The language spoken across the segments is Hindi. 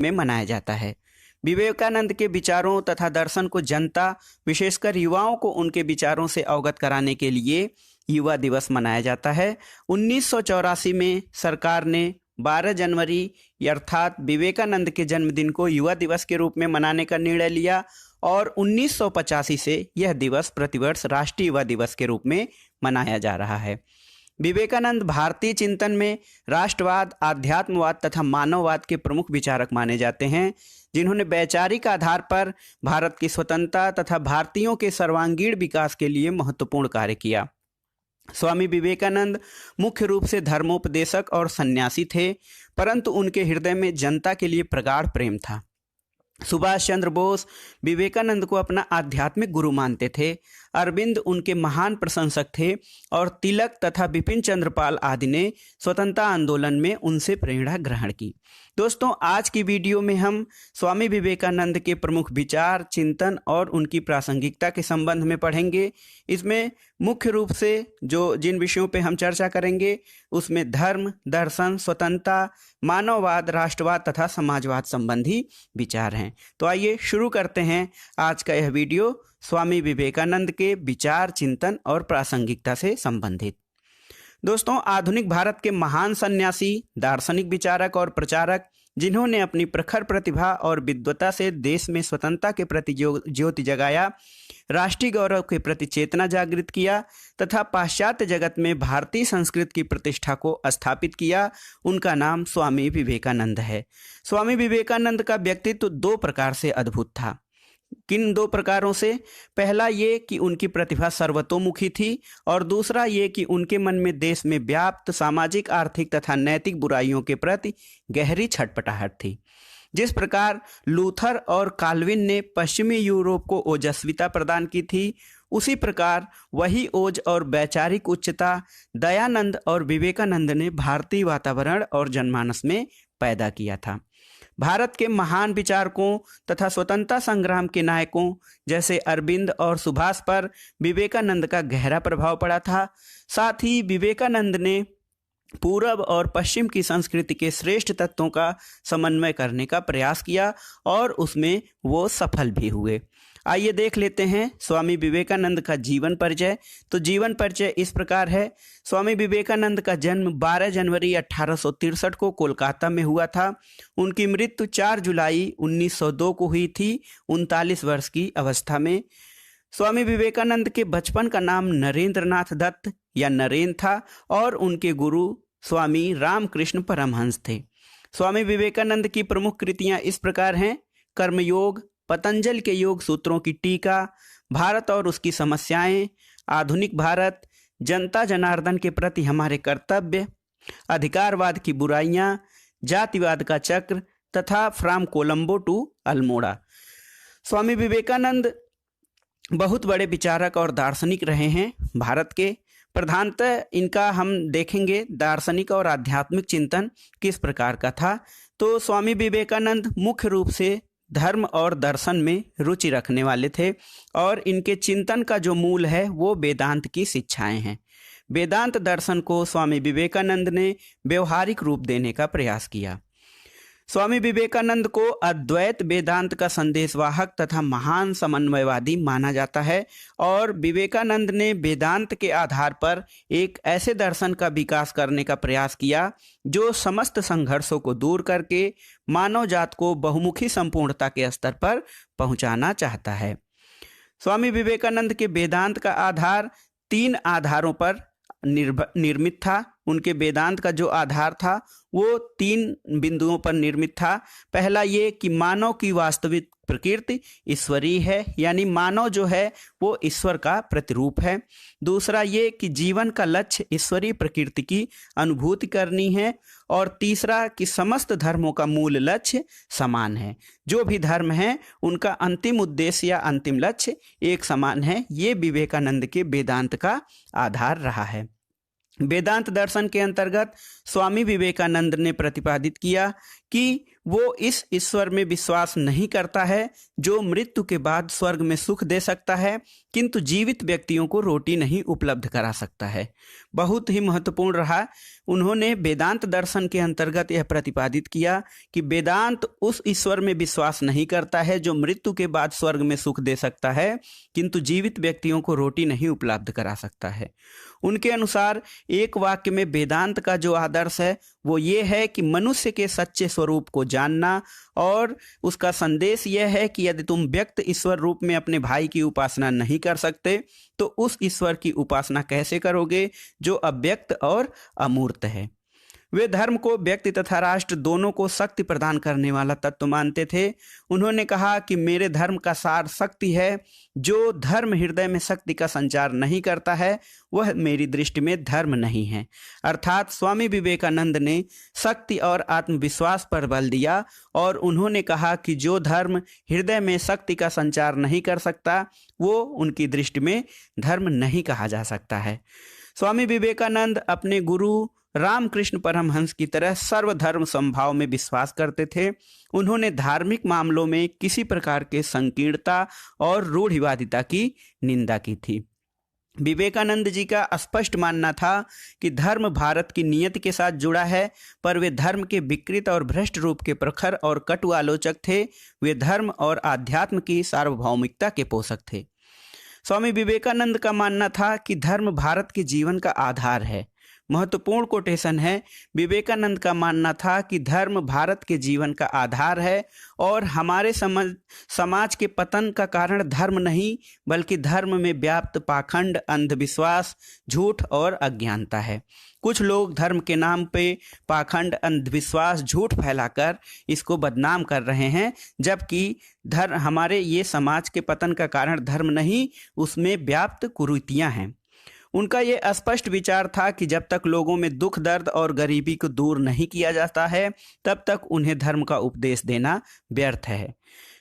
में मनाया जाता है। विवेकानंद के विचारों तथा दर्शन को जनता, विशेषकर युवाओं को उनके विचारों से अवगत कराने के लिए युवा दिवस मनाया जाता है। 1984 में सरकार ने 12 जनवरी अर्थात विवेकानंद के जन्मदिन को युवा दिवस के रूप में मनाने का निर्णय लिया और 1985 से यह दिवस प्रतिवर्ष राष्ट्रीय युवा दिवस के रूप में मनाया जा रहा है। विवेकानंद भारतीय चिंतन में राष्ट्रवाद, आध्यात्मवाद तथा मानववाद के प्रमुख विचारक माने जाते हैं, जिन्होंने वैचारिक आधार पर भारत की स्वतंत्रता तथा भारतीयों के सर्वांगीण विकास के लिए महत्वपूर्ण कार्य किया। स्वामी विवेकानंद मुख्य रूप से धर्मोपदेशक और सन्यासी थे, परंतु उनके हृदय में जनता के लिए प्रगाढ़ प्रेम था। सुभाष चंद्र बोस विवेकानंद को अपना आध्यात्मिक गुरु मानते थे। अरविंद उनके महान प्रशंसक थे और तिलक तथा बिपिन चंद्रपाल आदि ने स्वतंत्रता आंदोलन में उनसे प्रेरणा ग्रहण की। दोस्तों, आज की वीडियो में हम स्वामी विवेकानंद के प्रमुख विचार, चिंतन और उनकी प्रासंगिकता के संबंध में पढ़ेंगे। इसमें मुख्य रूप से जिन विषयों पे हम चर्चा करेंगे उसमें धर्म, दर्शन, स्वतंत्रता, मानववाद, राष्ट्रवाद तथा समाजवाद संबंधी विचार हैं। तो आइए शुरू करते हैं आज का यह वीडियो स्वामी विवेकानंद के विचार, चिंतन और प्रासंगिकता से संबंधित। दोस्तों, आधुनिक भारत के महान सन्यासी, दार्शनिक विचारक और प्रचारक, जिन्होंने अपनी प्रखर प्रतिभा और विद्वता से देश में स्वतंत्रता के प्रति ज्योति जगाया, राष्ट्रीय गौरव के प्रति चेतना जागृत किया तथा पाश्चात्य जगत में भारतीय संस्कृति की प्रतिष्ठा को स्थापित किया, उनका नाम स्वामी विवेकानंद है। स्वामी विवेकानंद का व्यक्तित्व दो प्रकार से अद्भुत था। किन दो प्रकारों से? पहला ये कि उनकी प्रतिभा सर्वतोमुखी थी और दूसरा ये कि उनके मन में देश में व्याप्त सामाजिक, आर्थिक तथा नैतिक बुराइयों के प्रति गहरी छटपटाहट थी। जिस प्रकार लूथर और काल्विन ने पश्चिमी यूरोप को ओजस्विता प्रदान की थी, उसी प्रकार वही ओज और वैचारिक उच्चता दयानंद और विवेकानंद ने भारतीय वातावरण और जनमानस में पैदा किया था। भारत के महान विचारकों तथा स्वतंत्रता संग्राम के नायकों जैसे अरविंद और सुभाष पर विवेकानंद का गहरा प्रभाव पड़ा था। साथ ही विवेकानंद ने पूर्व और पश्चिम की संस्कृति के श्रेष्ठ तत्वों का समन्वय करने का प्रयास किया और उसमें वो सफल भी हुए। आइए देख लेते हैं स्वामी विवेकानंद का जीवन परिचय। तो जीवन परिचय इस प्रकार है। स्वामी विवेकानंद का जन्म 12 जनवरी 1863 को कोलकाता में हुआ था। उनकी मृत्यु 4 जुलाई 1902 को हुई थी, 39 वर्ष की अवस्था में। स्वामी विवेकानंद के बचपन का नाम नरेंद्रनाथ दत्त या नरेन था और उनके गुरु स्वामी रामकृष्ण परमहंस थे। स्वामी विवेकानंद की प्रमुख कृतियां इस प्रकार हैं: कर्मयोग, पतंजलि के योग सूत्रों की टीका, भारत और उसकी समस्याएं, आधुनिक भारत, जनता जनार्दन के प्रति हमारे कर्तव्य, अधिकारवाद की बुराइयां, जातिवाद का चक्र तथा फ्रॉम कोलंबो टू अल्मोड़ा। स्वामी विवेकानंद बहुत बड़े विचारक और दार्शनिक रहे हैं भारत के। प्रधानतः इनका हम देखेंगे दार्शनिक और आध्यात्मिक चिंतन किस प्रकार का था। तो स्वामी विवेकानंद मुख्य रूप से धर्म और दर्शन में रुचि रखने वाले थे और इनके चिंतन का जो मूल है वो वेदांत की शिक्षाएं हैं। वेदांत दर्शन को स्वामी विवेकानंद ने व्यवहारिक रूप देने का प्रयास किया। स्वामी विवेकानंद को अद्वैत वेदांत का संदेशवाहक तथा महान समन्वयवादी माना जाता है और विवेकानंद ने वेदांत के आधार पर एक ऐसे दर्शन का विकास करने का प्रयास किया जो समस्त संघर्षों को दूर करके मानव जात को बहुमुखी संपूर्णता के स्तर पर पहुंचाना चाहता है। स्वामी विवेकानंद के वेदांत का आधार 3 आधारों पर निर्मित था। उनके वेदांत का जो आधार था वो 3 बिंदुओं पर निर्मित था। पहला ये कि मानव की वास्तविक प्रकृति ईश्वरीय है, यानी मानव जो है वो ईश्वर का प्रतिरूप है। दूसरा ये कि जीवन का लक्ष्य ईश्वरीय प्रकृति की अनुभूति करनी है और तीसरा कि समस्त धर्मों का मूल लक्ष्य समान है। जो भी धर्म है उनका अंतिम उद्देश्य या अंतिम लक्ष्य एक समान है। ये विवेकानंद के वेदांत का आधार रहा है। वेदांत दर्शन के अंतर्गत स्वामी विवेकानंद ने प्रतिपादित किया कि वो इस ईश्वर में विश्वास नहीं करता है जो मृत्यु के बाद स्वर्ग में सुख दे सकता है किंतु जीवित व्यक्तियों को रोटी नहीं उपलब्ध करा सकता है। बहुत ही महत्वपूर्ण रहा। उन्होंने वेदांत दर्शन के अंतर्गत यह प्रतिपादित किया कि वेदांत उस ईश्वर में विश्वास नहीं करता है जो मृत्यु के बाद स्वर्ग में सुख दे सकता है किंतु जीवित व्यक्तियों को रोटी नहीं उपलब्ध करा सकता है। उनके अनुसार एक वाक्य में वेदांत का जो आदर्श है वो ये है कि मनुष्य के सच्चे स्वरूप को जानना, और उसका संदेश यह है कि यदि तुम व्यक्त ईश्वर रूप में अपने भाई की उपासना नहीं कर सकते तो उस ईश्वर की उपासना कैसे करोगे जो अव्यक्त और अमूर्त है। वे धर्म को व्यक्ति तथा राष्ट्र दोनों को शक्ति प्रदान करने वाला तत्व मानते थे। उन्होंने कहा कि मेरे धर्म का सार शक्ति है। जो धर्म हृदय में शक्ति का संचार नहीं करता है वह मेरी दृष्टि में धर्म नहीं है। अर्थात स्वामी विवेकानंद ने शक्ति और आत्मविश्वास पर बल दिया और उन्होंने कहा कि जो धर्म हृदय में शक्ति का संचार नहीं कर सकता वो उनकी दृष्टि में धर्म नहीं कहा जा सकता है। स्वामी विवेकानंद अपने गुरु रामकृष्ण परमहंस की तरह सर्वधर्म समभाव में विश्वास करते थे। उन्होंने धार्मिक मामलों में किसी प्रकार के संकीर्णता और रूढ़िवादिता की निंदा की थी। विवेकानंद जी का स्पष्ट मानना था कि धर्म भारत की नियति के साथ जुड़ा है, पर वे धर्म के विकृत और भ्रष्ट रूप के प्रखर और कटु आलोचक थे। वे धर्म और आध्यात्म की सार्वभौमिकता के पोषक थे। स्वामी विवेकानंद का मानना था कि धर्म भारत के जीवन का आधार है। महत्वपूर्ण कोटेशन है। विवेकानंद का मानना था कि धर्म भारत के जीवन का आधार है और हमारे समाज के पतन का कारण धर्म नहीं बल्कि धर्म में व्याप्त पाखंड, अंधविश्वास, झूठ और अज्ञानता है। कुछ लोग धर्म के नाम पे पाखंड, अंधविश्वास, झूठ फैलाकर इसको बदनाम कर रहे हैं, जबकि हमारे ये समाज के पतन का कारण धर्म नहीं, उसमें व्याप्त कुरीतियां हैं। उनका ये स्पष्ट विचार था कि जब तक लोगों में दुख, दर्द और गरीबी को दूर नहीं किया जाता है तब तक उन्हें धर्म का उपदेश देना व्यर्थ है।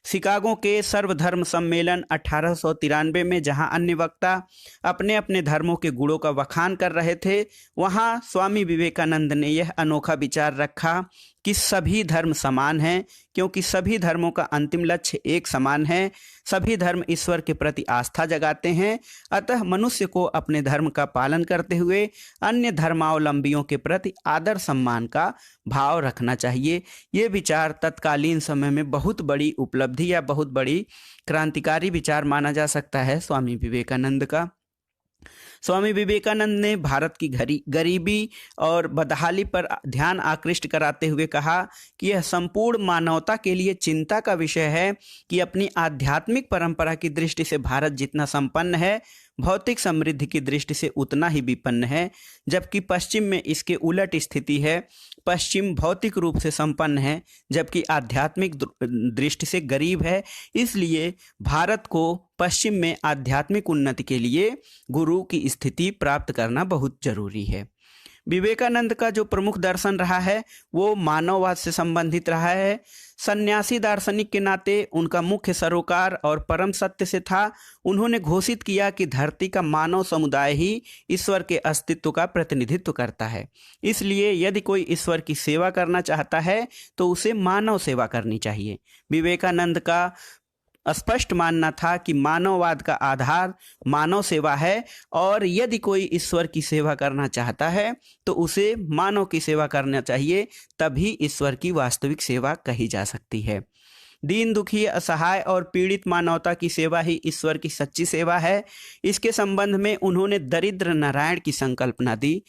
शिकागो के सर्वधर्म सम्मेलन 1893 में जहां अन्य वक्ता अपने अपने धर्मों के गुणों का वखान कर रहे थे, वहां स्वामी विवेकानंद ने यह अनोखा विचार रखा कि सभी धर्म समान हैं क्योंकि सभी धर्मों का अंतिम लक्ष्य एक समान है। सभी धर्म ईश्वर के प्रति आस्था जगाते हैं। अतः मनुष्य को अपने धर्म का पालन करते हुए अन्य धर्मावलंबियों के प्रति आदर सम्मान का भाव रखना चाहिए। ये विचार तत्कालीन समय में बहुत बड़ी उपलब्धि या बहुत बड़ी क्रांतिकारी विचार माना जा सकता है स्वामी विवेकानंद का। स्वामी विवेकानंद ने भारत की गरीबी और बदहाली पर ध्यान आकृष्ट कराते हुए कहा कि यह संपूर्ण मानवता के लिए चिंता का विषय है कि अपनी आध्यात्मिक परंपरा की दृष्टि से भारत जितना संपन्न है, भौतिक समृद्धि की दृष्टि से उतना ही विपन्न है, जबकि पश्चिम में इसके उलट स्थिति है। पश्चिम भौतिक रूप से संपन्न है जबकि आध्यात्मिक दृष्टि से गरीब है। इसलिए भारत को पश्चिम में आध्यात्मिक उन्नति के लिए गुरु की स्थिति प्राप्त करना बहुत जरूरी है। विवेकानंद का जो प्रमुख दर्शन रहा है वो मानववाद से संबंधित रहा है। सन्यासी दार्शनिक के नाते उनका मुख्य सरोकार और परम सत्य से था। उन्होंने घोषित किया कि धरती का मानव समुदाय ही ईश्वर के अस्तित्व का प्रतिनिधित्व करता है। इसलिए यदि कोई ईश्वर की सेवा करना चाहता है तो उसे मानव सेवा करनी चाहिए। विवेकानंद का स्पष्ट मानना था कि मानववाद का आधार मानव सेवा है और यदि कोई ईश्वर की सेवा करना चाहता है तो उसे मानव की सेवा करना चाहिए, तभी ईश्वर की वास्तविक सेवा कही जा सकती है। दीन दुखी, असहाय और पीड़ित मानवता की सेवा ही ईश्वर की सच्ची सेवा है। इसके संबंध में उन्होंने दरिद्र नारायण की संकल्पना दी।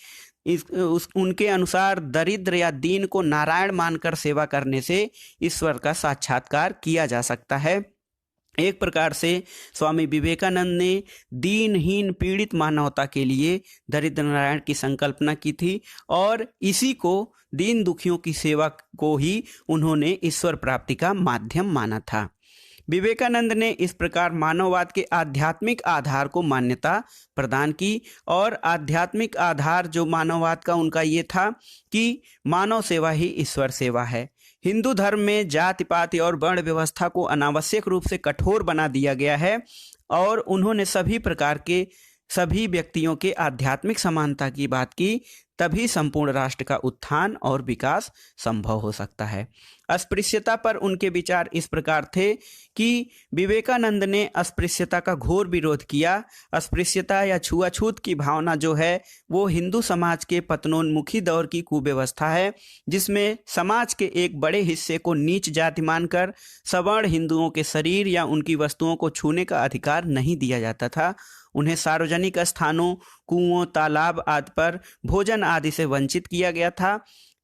उनके अनुसार दरिद्र या दीन को नारायण मानकर सेवा करने से ईश्वर का साक्षात्कार किया जा सकता है। एक प्रकार से स्वामी विवेकानंद ने दीनहीन पीड़ित मानवता के लिए दरिद्र नारायण की संकल्पना की थी और इसी को, दीन दुखियों की सेवा को ही उन्होंने ईश्वर प्राप्ति का माध्यम माना था। विवेकानंद ने इस प्रकार मानववाद के आध्यात्मिक आधार को मान्यता प्रदान की और आध्यात्मिक आधार जो मानववाद का उनका ये था कि मानव सेवा ही ईश्वर सेवा है। हिंदू धर्म में जाति पाति और वर्ण व्यवस्था को अनावश्यक रूप से कठोर बना दिया गया है और उन्होंने सभी प्रकार के सभी व्यक्तियों के आध्यात्मिक समानता की बात की तभी संपूर्ण राष्ट्र का उत्थान और विकास संभव हो सकता है। अस्पृश्यता पर उनके विचार इस प्रकार थे कि विवेकानंद ने अस्पृश्यता का घोर विरोध किया। अस्पृश्यता या छुआछूत की भावना जो है वो हिंदू समाज के पतनोन्मुखी दौर की कुव्यवस्था है, जिसमें समाज के एक बड़े हिस्से को नीच जाति मानकर सवर्ण हिंदुओं के शरीर या उनकी वस्तुओं को छूने का अधिकार नहीं दिया जाता था। उन्हें सार्वजनिक स्थानों, कुओं, तालाब आदि पर भोजन आदि से वंचित किया गया था।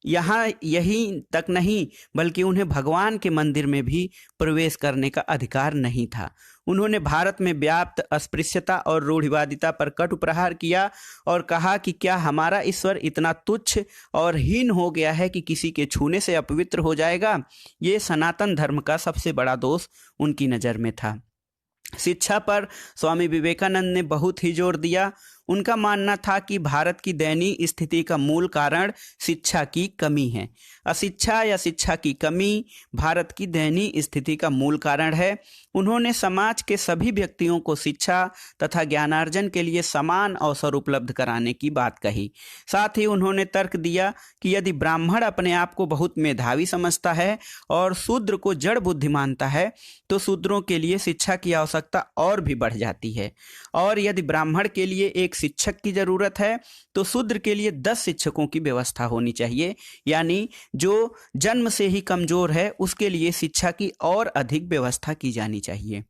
यहाँ यही तक नहीं बल्कि उन्हें भगवान के मंदिर में भी प्रवेश करने का अधिकार नहीं था। उन्होंने भारत में व्याप्त अस्पृश्यता और रूढ़िवादिता पर कटु प्रहार किया और कहा कि क्या हमारा ईश्वर इतना तुच्छ और हीन हो गया है कि किसी के छूने से अपवित्र हो जाएगा। ये सनातन धर्म का सबसे बड़ा दोष उनकी नज़र में था। शिक्षा पर स्वामी विवेकानंद ने बहुत ही जोर दिया। उनका मानना था कि भारत की दयनीय स्थिति का मूल कारण शिक्षा की कमी है। अशिक्षा या शिक्षा की कमी भारत की दयनीय स्थिति का मूल कारण है। उन्होंने समाज के सभी व्यक्तियों को शिक्षा तथा ज्ञानार्जन के लिए समान अवसर उपलब्ध कराने की बात कही। साथ ही उन्होंने तर्क दिया कि यदि ब्राह्मण अपने आप को बहुत मेधावी समझता है और शूद्र को जड़ बुद्धि मानता है तो शूद्रों के लिए शिक्षा की आवश्यकता और भी बढ़ जाती है, और यदि ब्राह्मण के लिए एक शिक्षक की जरूरत है तो शूद्र के लिए 10 शिक्षकों की व्यवस्था होनी चाहिए। यानी जो जन्म से ही कमजोर है उसके लिए शिक्षा की और अधिक व्यवस्था की जानी चाहिए।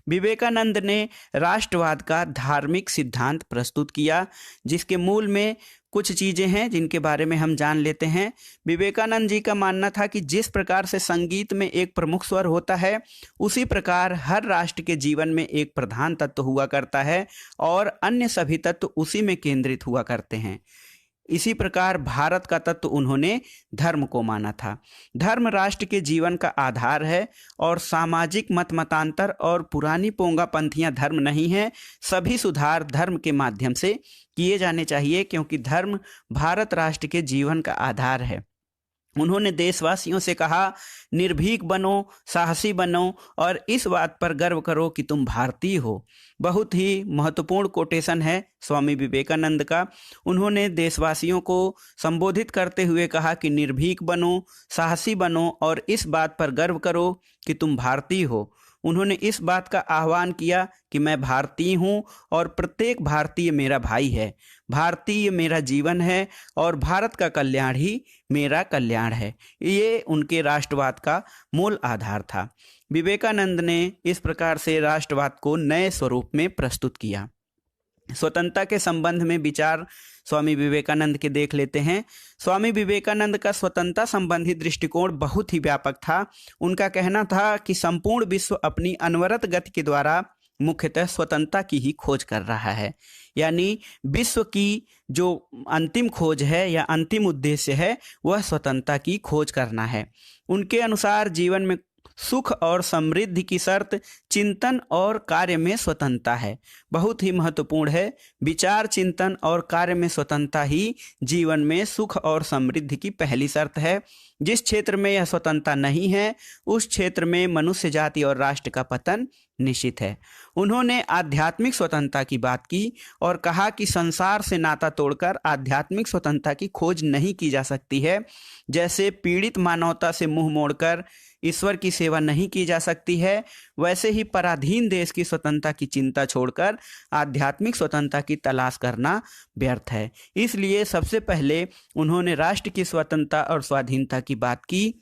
विवेकानंद ने राष्ट्रवाद का धार्मिक सिद्धांत प्रस्तुत किया, जिसके मूल में कुछ चीज़ें हैं जिनके बारे में हम जान लेते हैं। विवेकानंद जी का मानना था कि जिस प्रकार से संगीत में एक प्रमुख स्वर होता है उसी प्रकार हर राष्ट्र के जीवन में एक प्रधान तत्व हुआ करता है और अन्य सभी तत्व उसी में केंद्रित हुआ करते हैं। इसी प्रकार भारत का तत्व उन्होंने धर्म को माना था। धर्म राष्ट्र के जीवन का आधार है और सामाजिक मतांतर और पुरानी पोंगा पंथियां धर्म नहीं है। सभी सुधार धर्म के माध्यम से किए जाने चाहिए क्योंकि धर्म भारत राष्ट्र के जीवन का आधार है। उन्होंने देशवासियों से कहा, निर्भीक बनो, साहसी बनो और इस बात पर गर्व करो कि तुम भारतीय हो। बहुत ही महत्वपूर्ण कोटेशन है स्वामी विवेकानंद का। उन्होंने देशवासियों को संबोधित करते हुए कहा कि निर्भीक बनो, साहसी बनो और इस बात पर गर्व करो कि तुम भारतीय हो। उन्होंने इस बात का आह्वान किया कि मैं भारतीय हूँ और प्रत्येक भारतीय मेरा भाई है। भारतीय मेरा जीवन है और भारत का कल्याण ही मेरा कल्याण है। ये उनके राष्ट्रवाद का मूल आधार था। विवेकानंद ने इस प्रकार से राष्ट्रवाद को नए स्वरूप में प्रस्तुत किया। स्वतंत्रता के संबंध में विचार स्वामी विवेकानंद के देख लेते हैं। स्वामी विवेकानंद का स्वतंत्रता संबंधी दृष्टिकोण बहुत ही व्यापक था। उनका कहना था कि संपूर्ण विश्व अपनी अनवरत गति के द्वारा मुख्यतः स्वतंत्रता की ही खोज कर रहा है। यानी विश्व की जो अंतिम खोज है या अंतिम उद्देश्य है वह स्वतंत्रता की खोज करना है। उनके अनुसार जीवन में सुख और समृद्धि की शर्त चिंतन और कार्य में स्वतंत्रता है। बहुत ही महत्वपूर्ण है। विचार, चिंतन और कार्य में स्वतंत्रता ही जीवन में सुख और समृद्धि की पहली शर्त है। जिस क्षेत्र में यह स्वतंत्रता नहीं है उस क्षेत्र में मनुष्य जाति और राष्ट्र का पतन निश्चित है। उन्होंने आध्यात्मिक स्वतंत्रता की बात की और कहा कि संसार से नाता तोड़कर आध्यात्मिक स्वतंत्रता की खोज नहीं की जा सकती है। जैसे पीड़ित मानवता से मुंह मोड़कर ईश्वर की सेवा नहीं की जा सकती है, वैसे ही पराधीन देश की स्वतंत्रता की चिंता छोड़कर आध्यात्मिक स्वतंत्रता की तलाश करना व्यर्थ है। इसलिए सबसे पहले उन्होंने राष्ट्र की स्वतंत्रता और स्वाधीनता की बात की,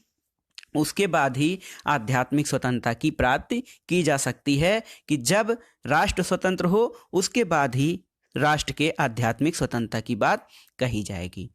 उसके बाद ही आध्यात्मिक स्वतंत्रता की प्राप्ति की जा सकती है कि जब राष्ट्र स्वतंत्र हो उसके बाद ही राष्ट्र के आध्यात्मिक स्वतंत्रता की बात कही जाएगी।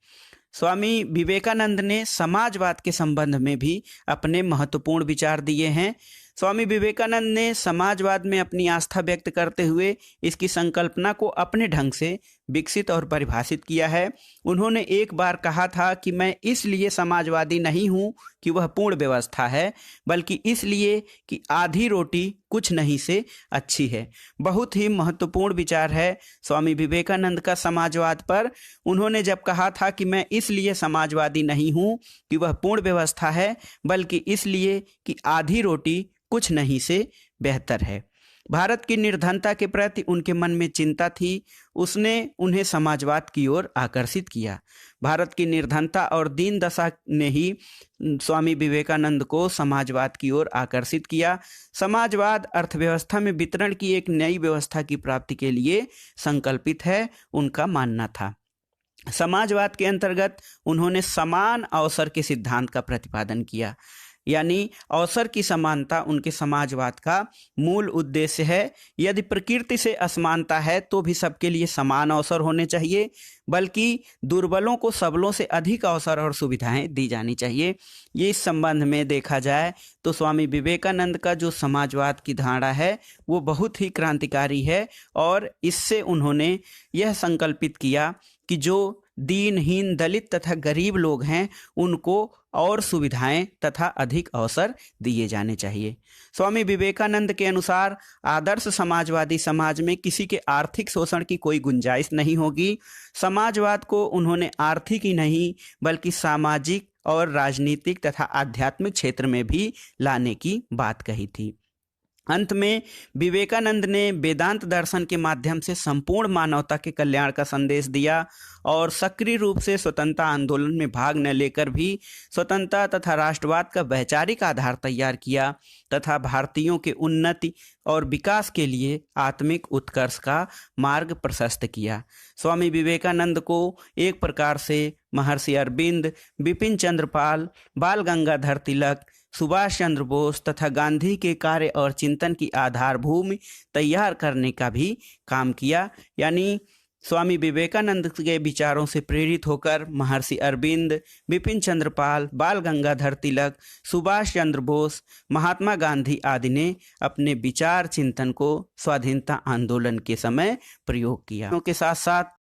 स्वामी विवेकानंद ने समाजवाद के संबंध में भी अपने महत्वपूर्ण विचार दिए हैं। स्वामी विवेकानंद ने समाजवाद में अपनी आस्था व्यक्त करते हुए इसकी संकल्पना को अपने ढंग से विकसित और परिभाषित किया है। उन्होंने एक बार कहा था कि मैं इसलिए समाजवादी नहीं हूँ कि वह पूर्ण व्यवस्था है, बल्कि इसलिए कि आधी रोटी कुछ नहीं से अच्छी है। बहुत ही महत्वपूर्ण विचार है स्वामी विवेकानंद का समाजवाद पर। उन्होंने जब कहा था कि मैं इसलिए समाजवादी नहीं हूँ कि वह पूर्ण व्यवस्था है, बल्कि इसलिए कि आधी रोटी कुछ नहीं से बेहतर है। भारत की निर्धनता के प्रति उनके मन में चिंता थी। उसने उन्हें समाजवाद की ओर आकर्षित किया। भारत की निर्धनता और दीन दशा ने ही स्वामी विवेकानंद को समाजवाद की ओर आकर्षित किया। समाजवाद अर्थव्यवस्था में वितरण की एक नई व्यवस्था की प्राप्ति के लिए संकल्पित है, उनका मानना था। समाजवाद के अंतर्गत उन्होंने समान अवसर के सिद्धांत का प्रतिपादन किया, यानी अवसर की समानता उनके समाजवाद का मूल उद्देश्य है। यदि प्रकृति से असमानता है तो भी सबके लिए समान अवसर होने चाहिए, बल्कि दुर्बलों को सबलों से अधिक अवसर और सुविधाएं दी जानी चाहिए। ये इस संबंध में देखा जाए तो स्वामी विवेकानंद का जो समाजवाद की धारणा है वो बहुत ही क्रांतिकारी है, और इससे उन्होंने यह संकल्पित किया कि जो दीनहीन, दलित तथा गरीब लोग हैं उनको और सुविधाएं तथा अधिक अवसर दिए जाने चाहिए। स्वामी विवेकानंद के अनुसार आदर्श समाजवादी समाज में किसी के आर्थिक शोषण की कोई गुंजाइश नहीं होगी। समाजवाद को उन्होंने आर्थिक ही नहीं बल्कि सामाजिक और राजनीतिक तथा आध्यात्मिक क्षेत्र में भी लाने की बात कही थी। अंत में विवेकानंद ने वेदांत दर्शन के माध्यम से संपूर्ण मानवता के कल्याण का संदेश दिया और सक्रिय रूप से स्वतंत्रता आंदोलन में भाग न लेकर भी स्वतंत्रता तथा राष्ट्रवाद का वैचारिक आधार तैयार किया तथा भारतीयों के उन्नति और विकास के लिए आत्मिक उत्कर्ष का मार्ग प्रशस्त किया। स्वामी विवेकानंद को एक प्रकार से महर्षि अरविंद, बिपिन चंद्र पाल, बाल गंगाधर तिलक, सुभाष चंद्र बोस तथा गांधी के कार्य और चिंतन की आधारभूमि तैयार करने का भी काम किया। यानी स्वामी विवेकानंद के विचारों से प्रेरित होकर महर्षि अरविंद, बिपिन चंद्र पाल, बाल गंगाधर तिलक, सुभाष चंद्र बोस, महात्मा गांधी आदि ने अपने विचार चिंतन को स्वाधीनता आंदोलन के समय प्रयोग किया। के साथ साथ